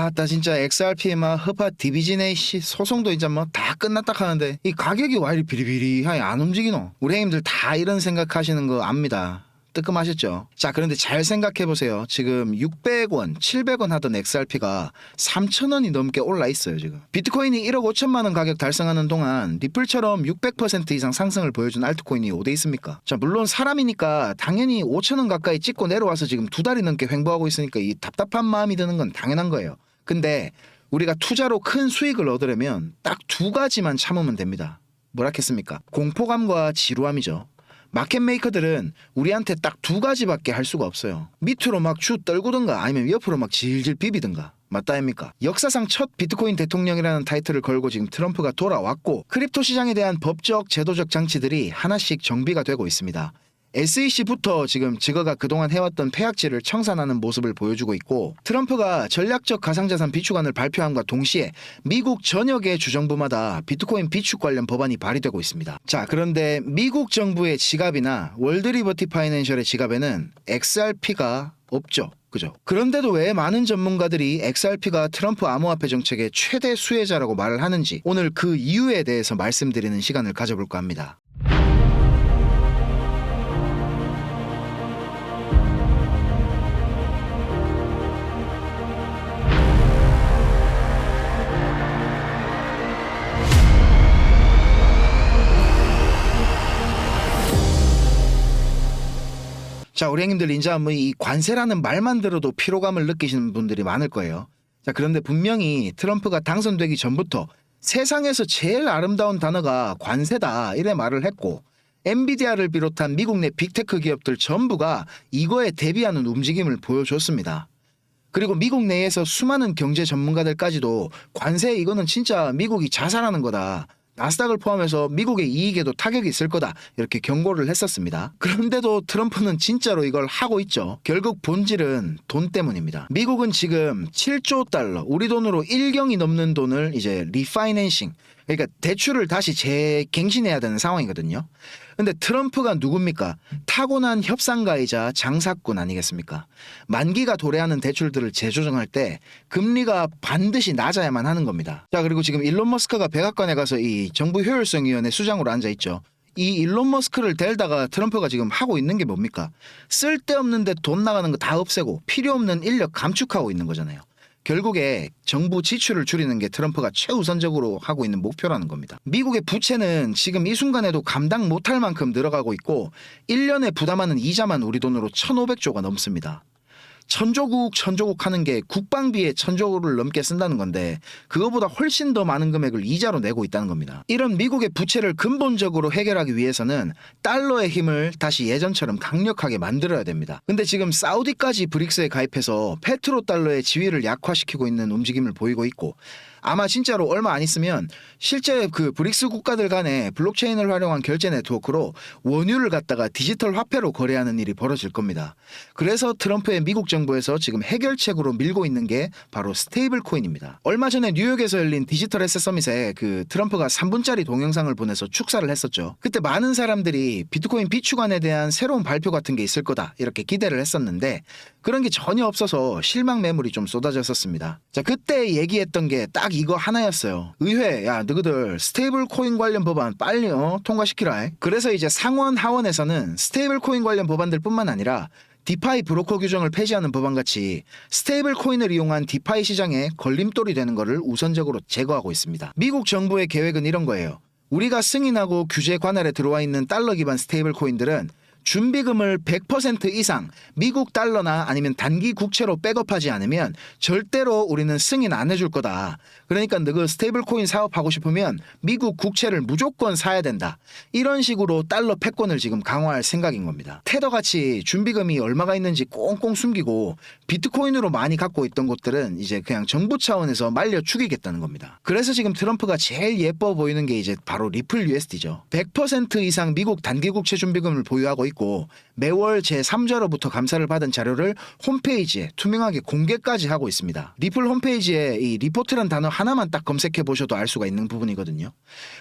아따 진짜 XRP에 막 허파 디비진의 소송도 이제 뭐 다 끝났다 하는데 이 가격이 왜 이리 비리비리하게 안 움직이노? 우리 형님들 다 이런 생각하시는 거 압니다. 뜨끔하셨죠? 자, 그런데 잘 생각해보세요. 지금 600원, 700원 하던 XRP가 3,000원이 넘게 올라 있어요, 지금. 비트코인이 1억 5천만 원 가격 달성하는 동안 리플처럼 600% 이상 상승을 보여준 알트코인이 어디 있습니까? 자, 물론 사람이니까 당연히 5천원 가까이 찍고 내려와서 지금 2달이 넘게 횡보하고 있으니까 이 답답한 마음이 드는 건 당연한 거예요. 근데 우리가 투자로 큰 수익을 얻으려면 딱 두 가지만 참으면 됩니다. 뭐라겠습니까? 공포감과 지루함이죠. 마켓메이커들은 우리한테 딱 두 가지밖에 할 수가 없어요. 밑으로 막 주 떨구든가 아니면 옆으로 막 질질 비비든가. 맞다 아닙니까? 역사상 첫 비트코인 대통령이라는 타이틀을 걸고 지금 트럼프가 돌아왔고 크립토 시장에 대한 법적, 제도적 장치들이 하나씩 정비가 되고 있습니다. SEC부터 지금 증거가 그동안 해왔던 폐악질을 청산하는 모습을 보여주고 있고 트럼프가 전략적 가상자산 비축안을 발표함과 동시에 미국 전역의 주정부마다 비트코인 비축 관련 법안이 발의되고 있습니다. 자, 그런데 미국 정부의 지갑이나 월드리버티 파이낸셜의 지갑에는 XRP가 없죠. 그죠? 그런데도 왜 많은 전문가들이 XRP가 트럼프 암호화폐 정책의 최대 수혜자라고 말을 하는지 오늘 그 이유에 대해서 말씀드리는 시간을 가져볼까 합니다. 자, 우리 형님들 이제 뭐 이 관세라는 말만 들어도 피로감을 느끼시는 분들이 많을 거예요. 자, 그런데 분명히 트럼프가 당선되기 전부터 세상에서 제일 아름다운 단어가 관세다 이래 말을 했고 엔비디아를 비롯한 미국 내 빅테크 기업들 전부가 이거에 대비하는 움직임을 보여줬습니다. 그리고 미국 내에서 수많은 경제 전문가들까지도 관세 이거는 진짜 미국이 자살하는 거다. 나스닥을 포함해서 미국의 이익에도 타격이 있을 거다 이렇게 경고를 했었습니다. 그런데도 트럼프는 진짜로 이걸 하고 있죠. 결국 본질은 돈 때문입니다. 미국은 지금 7조 달러 우리 돈으로 1경이 넘는 돈을 이제 리파이낸싱 그러니까 대출을 다시 재갱신해야 되는 상황이거든요. 근데 트럼프가 누굽니까? 타고난 협상가이자 장사꾼 아니겠습니까? 만기가 도래하는 대출들을 재조정할 때 금리가 반드시 낮아야만 하는 겁니다. 자, 그리고 지금 일론 머스크가 백악관에 가서 이 정부 효율성위원회 수장으로 앉아있죠. 이 일론 머스크를 데려다가 트럼프가 지금 하고 있는 게 뭡니까? 쓸데없는데 돈 나가는 거 다 없애고 필요 없는 인력 감축하고 있는 거잖아요. 결국에 정부 지출을 줄이는 게 트럼프가 최우선적으로 하고 있는 목표라는 겁니다. 미국의 부채는 지금 이 순간에도 감당 못할 만큼 늘어가고 있고 1년에 부담하는 이자만 우리 돈으로 1,500조가 넘습니다. 천조국 하는 게 국방비에 1,000조를 넘게 쓴다는 건데 그거보다 훨씬 더 많은 금액을 이자로 내고 있다는 겁니다. 이런 미국의 부채를 근본적으로 해결하기 위해서는 달러의 힘을 다시 예전처럼 강력하게 만들어야 됩니다. 근데 지금 사우디까지 브릭스에 가입해서 페트로달러의 지위를 약화시키고 있는 움직임을 보이고 있고 아마 진짜로 얼마 안 있으면 실제 그 브릭스 국가들 간에 블록체인을 활용한 결제 네트워크로 원유를 갖다가 디지털 화폐로 거래하는 일이 벌어질 겁니다. 그래서 트럼프의 미국 정부에서 지금 해결책으로 밀고 있는 게 바로 스테이블 코인입니다. 얼마 전에 뉴욕에서 열린 디지털 에셋 서밋에 그 트럼프가 3분짜리 동영상을 보내서 축사를 했었죠. 그때 많은 사람들이 비트코인 비축안에 대한 새로운 발표 같은 게 있을 거다 이렇게 기대를 했었는데 그런 게 전혀 없어서 실망 매물이 좀 쏟아졌었습니다. 자, 그때 얘기했던 게 딱 이거 하나였어요. 의회, 야 너희들 스테이블 코인 관련 법안 빨리 통과시키라. 그래서 이제 상원 하원에서는 스테이블 코인 관련 법안들 뿐만 아니라 디파이 브로커 규정을 폐지하는 법안같이 스테이블 코인을 이용한 디파이 시장에 걸림돌이 되는 것을 우선적으로 제거하고 있습니다. 미국 정부의 계획은 이런 거예요. 우리가 승인하고 규제 관할에 들어와 있는 달러 기반 스테이블 코인들은 준비금을 100% 이상 미국 달러나 아니면 단기 국채로 백업하지 않으면 절대로 우리는 승인 안 해줄 거다. 그러니까 너 그 스테이블 코인 사업하고 싶으면 미국 국채를 무조건 사야 된다. 이런 식으로 달러 패권을 지금 강화할 생각인 겁니다. 테더같이 준비금이 얼마가 있는지 꽁꽁 숨기고 비트코인으로 많이 갖고 있던 곳들은 이제 그냥 정부 차원에서 말려 죽이겠다는 겁니다. 그래서 지금 트럼프가 제일 예뻐 보이는 게 이제 바로 리플 USD죠. 100% 이상 미국 단기 국채 준비금을 보유하고 있고 매월 제3자로부터 감사를 받은 자료를 홈페이지에 투명하게 공개까지 하고 있습니다. 리플 홈페이지에 이 리포트란 단어 하나만 딱 검색해 보셔도 알 수가 있는 부분이거든요.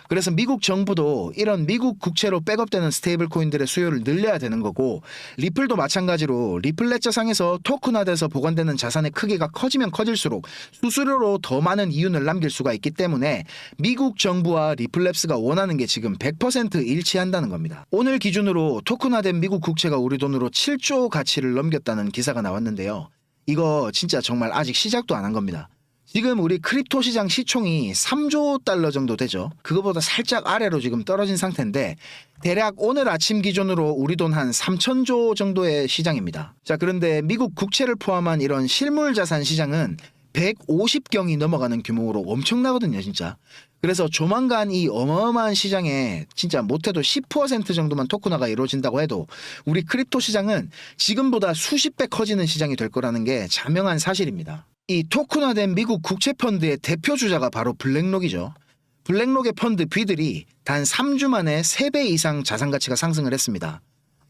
그래서 미국 정부도 이런 미국 국채로 백업되는 스테이블 코인들의 수요를 늘려야 되는 거고, 리플도 마찬가지로 리플 레저상에서 토큰화돼서 보관되는 자산의 크기가 커지면 커질수록 수수료로 더 많은 이윤을 남길 수가 있기 때문에 미국 정부와 리플랩스가 원하는 게 지금 100% 일치한다는 겁니다. 오늘 기준으로 토큰화된 미국 국채가 우리 돈으로 7조 가치를 넘겼다는 기사가 나왔는데요. 이거 진짜 정말 아직 시작도 안 한 겁니다. 지금 우리 크립토 시장 시총이 3조 달러 정도 되죠. 그거보다 살짝 아래로 지금 떨어진 상태인데 대략 오늘 아침 기준으로 우리 돈 한 3천조 정도의 시장입니다. 자, 그런데 미국 국채를 포함한 이런 실물 자산 시장은 150경이 넘어가는 규모로 엄청나거든요, 진짜. 그래서 조만간 이 어마어마한 시장에 진짜 못해도 10% 정도만 토큰화가 이루어진다고 해도 우리 크립토 시장은 지금보다 수십 배 커지는 시장이 될 거라는 게 자명한 사실입니다. 이 토큰화된 미국 국채 펀드의 대표 주자가 바로 블랙록이죠. 블랙록의 펀드 B들이 단 3주 만에 3배 이상 자산 가치가 상승을 했습니다.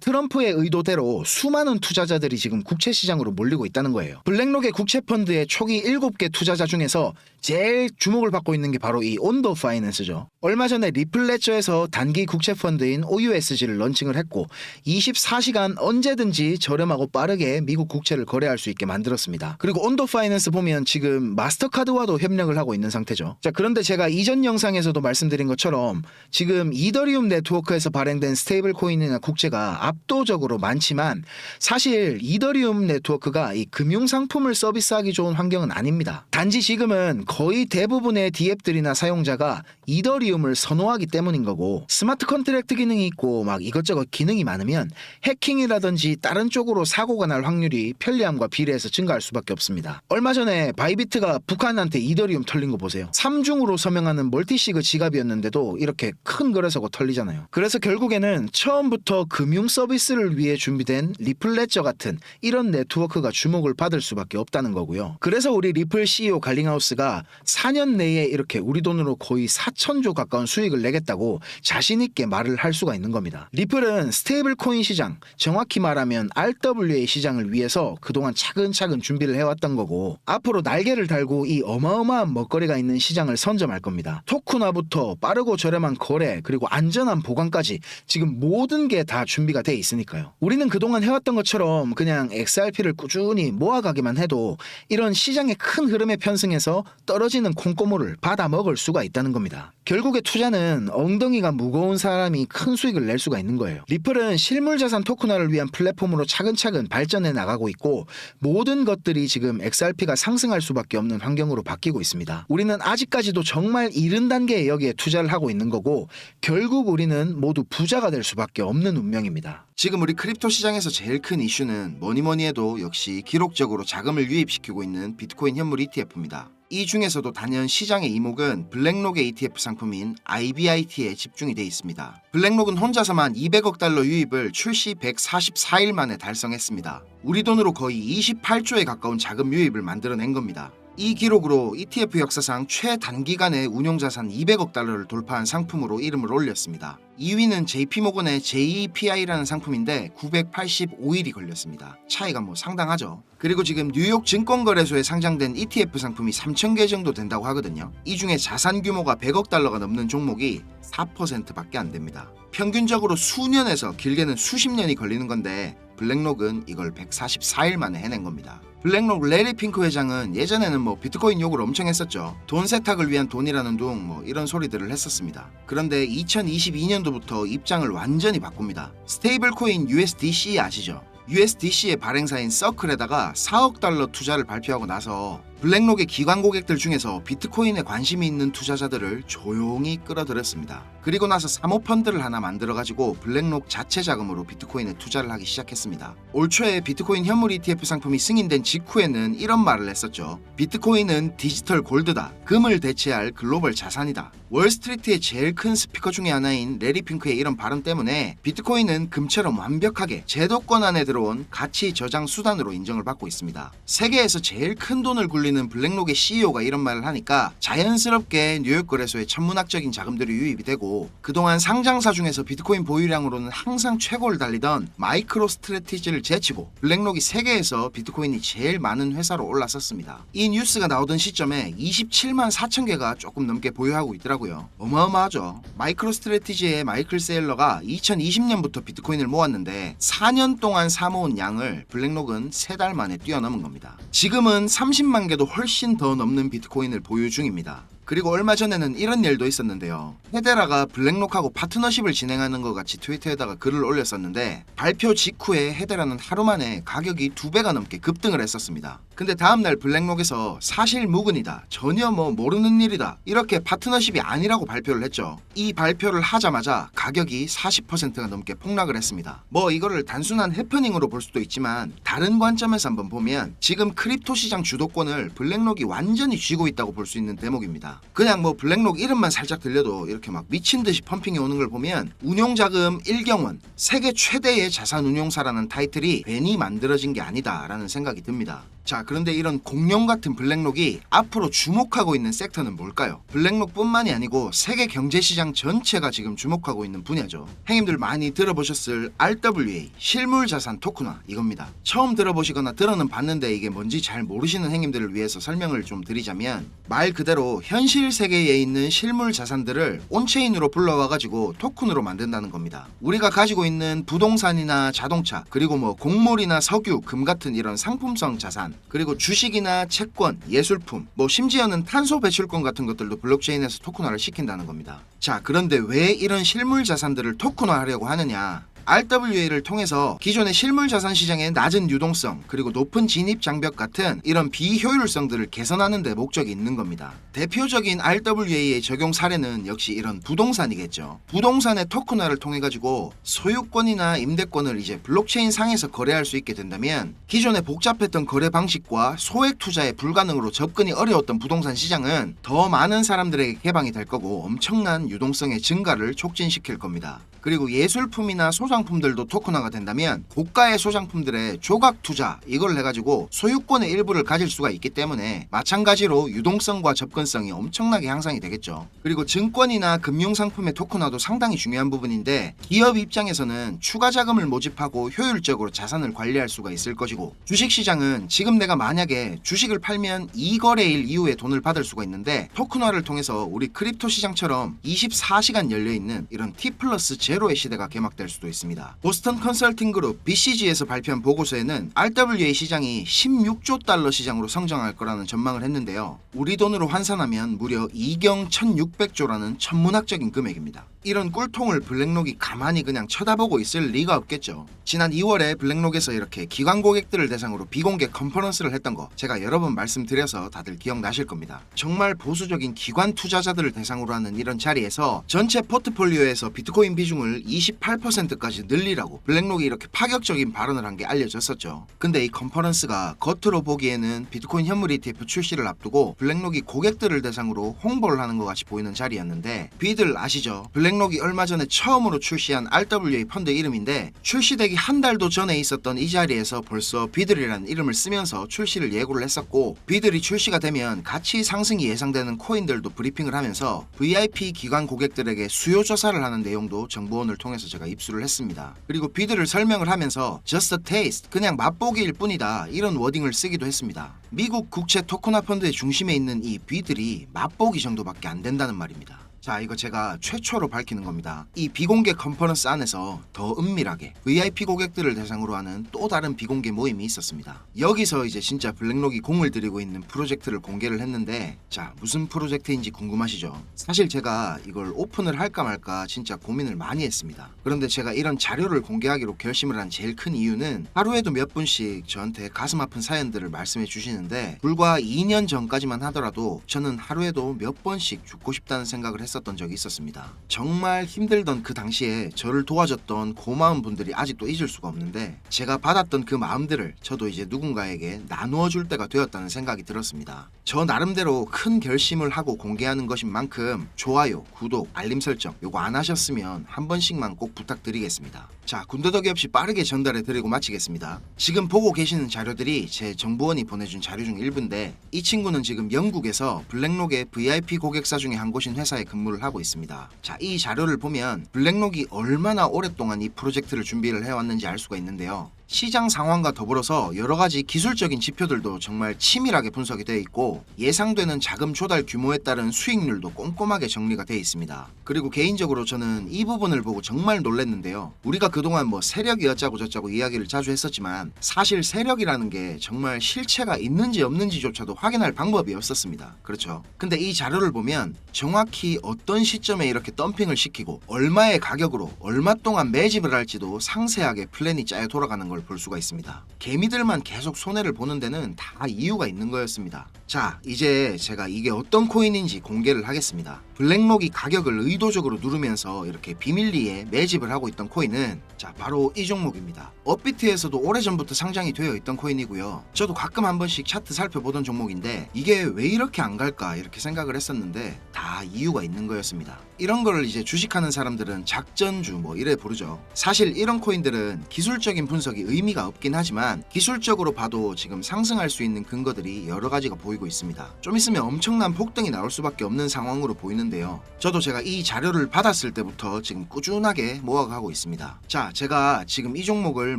트럼프의 의도대로 수많은 투자자들이 지금 국채 시장으로 몰리고 있다는 거예요. 블랙록의 국채 펀드의 초기 7개 투자자 중에서 제일 주목을 받고 있는 게 바로 이 온더 파이낸스죠. 얼마 전에 리플레저에서 단기 국채 펀드인 OUSG를 런칭을 했고 24시간 언제든지 저렴하고 빠르게 미국 국채를 거래할 수 있게 만들었습니다. 그리고 온더 파이낸스 보면 지금 마스터카드와도 협력을 하고 있는 상태죠. 자, 그런데 제가 이전 영상에서도 말씀드린 것처럼 지금 이더리움 네트워크에서 발행된 스테이블 코인이나 국채가 압도적으로 많지만 사실 이더리움 네트워크가 이 금융상품을 서비스하기 좋은 환경은 아닙니다. 단지 지금은 거의 대부분의 DApp들이나 사용자가 이더리움을 선호하기 때문인 거고, 스마트 컨트랙트 기능이 있고 막 이것저것 기능이 많으면 해킹이라든지 다른 쪽으로 사고가 날 확률이 편리함과 비례해서 증가할 수밖에 없습니다. 얼마 전에 바이비트가 북한한테 이더리움 털린 거 보세요. 3중으로 서명하는 멀티시그 지갑이었는데도 이렇게 큰 거래소가 털리잖아요. 그래서 결국에는 처음부터 금융 서비스를 위해 준비된 리플레저 같은 이런 네트워크가 주목을 받을 수밖에 없다는 거고요. 그래서 우리 리플 CEO 갈링하우스가 4년 내에 이렇게 우리 돈으로 거의 4천조 가까운 수익을 내겠다고 자신 있게 말을 할 수가 있는 겁니다. 리플은 스테이블 코인 시장, 정확히 말하면 RWA 시장을 위해서 그동안 차근차근 준비를 해왔던 거고, 앞으로 날개를 달고 이 어마어마한 먹거리가 있는 시장을 선점할 겁니다. 토큰화부터 빠르고 저렴한 거래, 그리고 안전한 보관까지 지금 모든 게 다 준비가 돼 있으니까요. 우리는 그동안 해왔던 것처럼 그냥 XRP를 꾸준히 모아가기만 해도 이런 시장의 큰 흐름에 편승해서 떨어지는 콩고물을 받아 먹을 수가 있다는 겁니다. 결국에 투자는 엉덩이가 무거운 사람이 큰 수익을 낼 수가 있는 거예요. 리플은 실물자산 토큰화를 위한 플랫폼으로 차근차근 발전해 나가고 있고, 모든 것들이 지금 XRP가 상승할 수밖에 없는 환경으로 바뀌고 있습니다. 우리는 아직까지도 정말 이른 단계에 여기에 투자를 하고 있는 거고, 결국 우리는 모두 부자가 될 수밖에 없는 운명입니다. 지금 우리 크립토 시장에서 제일 큰 이슈는 뭐니 해도 역시 기록적으로 자금을 유입시키고 있는 비트코인 현물 ETF입니다. 이 중에서도 단연 시장의 이목은 블랙록의 ETF 상품인 IBIT에 집중이 돼 있습니다. 블랙록은 혼자서만 200억 달러 유입을 출시 144일 만에 달성했습니다. 우리 돈으로 거의 28조에 가까운 자금 유입을 만들어낸 겁니다. 이 기록으로 ETF 역사상 최단기간에 운용자산 200억 달러를 돌파한 상품으로 이름을 올렸습니다. 2위는 JP모건의 JEPI라는 상품인데 985일이 걸렸습니다. 차이가 상당하죠. 그리고 지금 뉴욕 증권거래소에 상장된 ETF 상품이 3,000개 정도 된다고 하거든요. 이 중에 자산 규모가 100억 달러가 넘는 종목이 4%밖에 안 됩니다. 평균적으로 수년에서 길게는 수십 년이 걸리는 건데 블랙록은 이걸 144일 만에 해낸 겁니다. 블랙록 레리 핑크 회장은 예전에는 비트코인 욕을 엄청 했었죠. 돈 세탁을 위한 돈이라는 둥 이런 소리들을 했었습니다. 그런데 2022년도부터 입장을 완전히 바꿉니다. 스테이블 코인 USDC 아시죠? USDC의 발행사인 서클에다가 4억 달러 투자를 발표하고 나서 블랙록의 기관 고객들 중에서 비트코인에 관심이 있는 투자자들을 조용히 끌어들였습니다. 그리고 나서 사모펀드를 하나 만들어가지고 블랙록 자체 자금으로 비트코인에 투자를 하기 시작했습니다. 올 초에 비트코인 현물 ETF 상품이 승인된 직후에는 이런 말을 했었죠. 비트코인은 디지털 골드다. 금을 대체할 글로벌 자산이다. 월스트리트의 제일 큰 스피커 중에 하나인 레리 핑크의 이런 발언 때문에 비트코인은 금처럼 완벽하게 제도권 안에 들어온 가치 저장 수단으로 인정을 받고 있습니다. 세계에서 제일 큰 돈을 굴리는 불리는 블랙록의 CEO가 이런 말을 하니까 자연스럽게 뉴욕 거래소에 천문학적인 자금들이 유입이 되고, 그동안 상장사 중에서 비트코인 보유량으로는 항상 최고를 달리던 마이크로 스트래티지를 제치고 블랙록이 세계에서 비트코인이 제일 많은 회사로 올라섰습니다. 이 뉴스가 나오던 시점에 27만 4천 개가 조금 넘게 보유하고 있더라고요. 어마어마하죠. 마이크로 스트래티지의 마이클 세일러가 2020년부터 비트코인을 모았는데 4년 동안 사모은 양을 블랙록은 3달 만에 뛰어넘은 겁니다. 지금은 30만 개도 훨씬 더 넘는 비트코인을 보유 중입니다. 그리고 얼마 전에는 이런 일도 있었는데요. 헤데라가 블랙록하고 파트너십을 진행하는 것 같이 트위터에다가 글을 올렸었는데, 발표 직후에 헤데라는 하루 만에 가격이 2배가 넘게 급등을 했었습니다. 근데 다음날 블랙록에서 사실 무근이다, 전혀 모르는 일이다, 이렇게 파트너십이 아니라고 발표를 했죠. 이 발표를 하자마자 가격이 40%가 넘게 폭락을 했습니다. 이거를 단순한 해프닝으로 볼 수도 있지만, 다른 관점에서 한번 보면 지금 크립토 시장 주도권을 블랙록이 완전히 쥐고 있다고 볼 수 있는 대목입니다. 그냥 블랙록 이름만 살짝 들려도 이렇게 막 미친듯이 펌핑이 오는 걸 보면 운용자금 1경원, 세계 최대의 자산 운용사라는 타이틀이 괜히 만들어진 게 아니다라는 생각이 듭니다. 자, 그런데 이런 공룡 같은 블랙록이 앞으로 주목하고 있는 섹터는 뭘까요? 블랙록뿐만이 아니고 세계 경제시장 전체가 지금 주목하고 있는 분야죠. 형님들 많이 들어보셨을 RWA, 실물자산 토큰화, 이겁니다. 처음 들어보시거나 들어는 봤는데 이게 뭔지 잘 모르시는 형님들을 위해서 설명을 좀 드리자면, 말 그대로 현실 세계에 있는 실물 자산들을 온체인으로 불러와가지고 토큰으로 만든다는 겁니다. 우리가 가지고 있는 부동산이나 자동차, 그리고 곡물이나 석유, 금 같은 이런 상품성 자산, 그리고 주식이나 채권, 예술품, 심지어는 탄소 배출권 같은 것들도 블록체인에서 토큰화를 시킨다는 겁니다. 자, 그런데 왜 이런 실물 자산들을 토큰화하려고 하느냐? RWA를 통해서 기존의 실물 자산 시장의 낮은 유동성, 그리고 높은 진입 장벽 같은 이런 비효율성들을 개선하는 데 목적이 있는 겁니다. 대표적인 RWA의 적용 사례는 역시 이런 부동산이겠죠. 부동산의 토큰화를 통해 가지고 소유권이나 임대권을 이제 블록체인 상에서 거래할 수 있게 된다면, 기존의 복잡했던 거래 방식과 소액 투자에 불가능으로 접근이 어려웠던 부동산 시장은 더 많은 사람들에게 개방이 될 거고, 엄청난 유동성의 증가를 촉진시킬 겁니다. 그리고 예술품이나 소장품들도 토큰화가 된다면 고가의 소장품들의 조각 투자, 이걸 해가지고 소유권의 일부를 가질 수가 있기 때문에 마찬가지로 유동성과 접근성이 엄청나게 향상이 되겠죠. 그리고 증권이나 금융상품의 토큰화도 상당히 중요한 부분인데, 기업 입장에서는 추가 자금을 모집하고 효율적으로 자산을 관리할 수가 있을 것이고, 주식시장은 지금 내가 만약에 주식을 팔면 2거래일 이후에 돈을 받을 수가 있는데, 토큰화를 통해서 우리 크립토 시장처럼 24시간 열려있는 이런 T+0의 시대가 개막될 수도 있습니다. 보스턴 컨설팅 그룹 BCG에서 발표한 보고서에는 RWA 시장이 16조 달러 시장으로 성장할 거라는 전망을 했는데요. 우리 돈으로 환산하면 무려 2경 1600조라는 천문학적인 금액입니다. 이런 꿀통을 블랙록이 가만히 그냥 쳐다보고 있을 리가 없겠죠. 지난 2월에 블랙록에서 이렇게 기관 고객들을 대상으로 비공개 컨퍼런스를 했던 거 제가 여러 번 말씀드려서 다들 기억나실 겁니다. 정말 보수적인 기관 투자자들을 대상으로 하는 이런 자리에서 전체 포트폴리오에서 비트코인 비중을 28%까지 늘리라고 블랙록이 이렇게 파격적인 발언을 한 게 알려졌었죠. 근데 이 컨퍼런스가 겉으로 보기에는 비트코인 현물 ETF 출시를 앞두고 블랙록이 고객들을 대상으로 홍보를 하는 것 같이 보이는 자리였는데, 비들 아시죠? 블랙록이 얼마 전에 처음으로 출시한 RWA 펀드 이름인데, 출시되기 한 달도 전에 있었던 이 자리에서 벌써 비들이라는 이름을 쓰면서 출시를 예고를 했었고, 비들이 출시가 되면 가치 상승이 예상되는 코인들도 브리핑을 하면서 VIP 기관 고객들에게 수요 조사를 하는 내용도 정보원을 통해서 제가 입수를 했습니다. 그리고 비들을 설명을 하면서 Just a taste, 그냥 맛보기일 뿐이다, 이런 워딩을 쓰기도 했습니다. 미국 국채 토큰화 펀드의 중심에 있는 이 비들이 맛보기 정도밖에 안 된다는 말입니다. 자, 이거 제가 최초로 밝히는 겁니다. 이 비공개 컨퍼런스 안에서 더 은밀하게 VIP 고객들을 대상으로 하는 또 다른 비공개 모임이 있었습니다. 여기서 이제 진짜 블랙록이 공을 들이고 있는 프로젝트를 공개를 했는데, 자, 무슨 프로젝트인지 궁금하시죠? 사실 제가 이걸 오픈을 할까 말까 진짜 고민을 많이 했습니다. 그런데 제가 이런 자료를 공개하기로 결심을 한 제일 큰 이유는, 하루에도 몇 분씩 저한테 가슴 아픈 사연들을 말씀해 주시는데, 불과 2년 전까지만 하더라도 저는 하루에도 몇 번씩 죽고 싶다는 생각을 했었거든요. 했었던 적이 있었습니다. 정말 힘들던 그 당시에 저를 도와줬던 고마운 분들이 아직도 잊을 수가 없는데, 제가 받았던 그 마음들을 저도 이제 누군가에게 나누어 줄 때가 되었다는 생각이 들었습니다. 저 나름대로 큰 결심을 하고 공개하는 것인 만큼 좋아요, 구독, 알림 설정 요거 안 하셨으면 한 번씩만 꼭 부탁드리겠습니다. 자, 군더더기 없이 빠르게 전달해 드리고 마치겠습니다. 지금 보고 계시는 자료들이 제 정보원이 보내준 자료 중 일부인데, 이 친구는 지금 영국에서 블랙록의 VIP 고객사 중에 한 곳인 회사에 근무를 하고 있습니다. 자, 이 자료를 보면 블랙록이 얼마나 오랫동안 이 프로젝트를 준비를 해왔는지 알 수가 있는데요. 시장 상황과 더불어서 여러 가지 기술적인 지표들도 정말 치밀하게 분석이 되어 있고, 예상되는 자금 조달 규모에 따른 수익률도 꼼꼼하게 정리가 되어 있습니다. 그리고 개인적으로 저는 이 부분을 보고 정말 놀랐는데요. 우리가 그동안 뭐 세력이 어쩌고 저쩌고 이야기를 자주 했었지만, 사실 세력이라는 게 정말 실체가 있는지 없는지조차도 확인할 방법이 없었습니다. 그렇죠? 근데 이 자료를 보면 정확히 어떤 시점에 이렇게 덤핑을 시키고 얼마의 가격으로 얼마 동안 매집을 할지도 상세하게 플랜이 짜여 돌아가는 걸 볼 수가 있습니다. 개미들만 계속 손해를 보는 데는 다 이유가 있는 거였습니다. 자, 이제 제가 이게 어떤 코인인지 공개를 하겠습니다. 블랙록이 가격을 의도적으로 누르면서 이렇게 비밀리에 매집을 하고 있던 코인은 자, 바로 이 종목입니다. 업비트에서도 오래전부터 상장이 되어 있던 코인이고요. 저도 가끔 한 번씩 차트 살펴보던 종목인데, 이게 왜 이렇게 안 갈까 이렇게 생각을 했었는데 다 이유가 있는 거였습니다. 이런 걸 이제 주식하는 사람들은 작전주 뭐 이래 부르죠. 사실 이런 코인들은 기술적인 분석이 의미가 없긴 하지만 기술적으로 봐도 지금 상승할 수 있는 근거들이 여러 가지가 보이고 있습니다. 좀 있으면 엄청난 폭등이 나올 수밖에 없는 상황으로 보이는데요. 저도 제가 이 자료를 받았을 때부터 지금 꾸준하게 모아가고 있습니다. 자, 제가 지금 이 종목을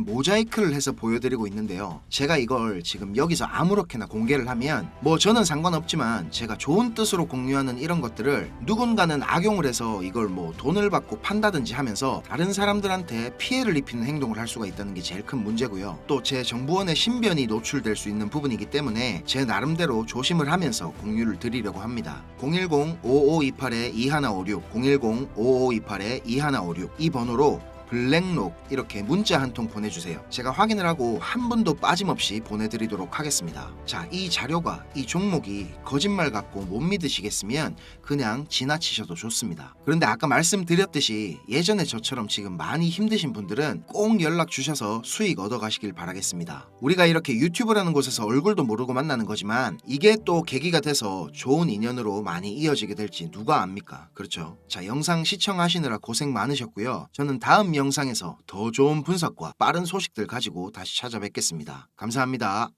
모자이크를 해서 보여드리고 있는데요. 제가 이걸 지금 여기서 아무렇게나 공개를 하면 뭐 저는 상관없지만, 제가 좋은 뜻으로 공유하는 이런 것들을 누군가는 악용을 해서 이걸 뭐 돈을 받고 판다든지 하면서 다른 사람들한테 피해를 입히는 행동을 할 수가 있다는 게 제일 큰 문제고요. 또 제 정보원의 신변이 노출될 수 있는 부분이기 때문에 제 나름대로 조심을 하면서 공유를 드리려고 합니다. 010-5528-2156 010-5528-2156 이 번호로 블랙록 이렇게 문자 한 통 보내주세요. 제가 확인을 하고 한 분도 빠짐없이 보내드리도록 하겠습니다. 자, 이 자료가, 이 종목이 거짓말 같고 못 믿으시겠으면 그냥 지나치셔도 좋습니다. 그런데 아까 말씀드렸듯이 예전에 저처럼 지금 많이 힘드신 분들은 꼭 연락 주셔서 수익 얻어가시길 바라겠습니다. 우리가 이렇게 유튜브라는 곳에서 얼굴도 모르고 만나는 거지만, 이게 또 계기가 돼서 좋은 인연으로 많이 이어지게 될지 누가 압니까? 그렇죠? 자, 영상 시청하시느라 고생 많으셨고요. 저는 다음 영상에서 더 좋은 분석과 빠른 소식들 가지고 다시 찾아뵙겠습니다. 감사합니다.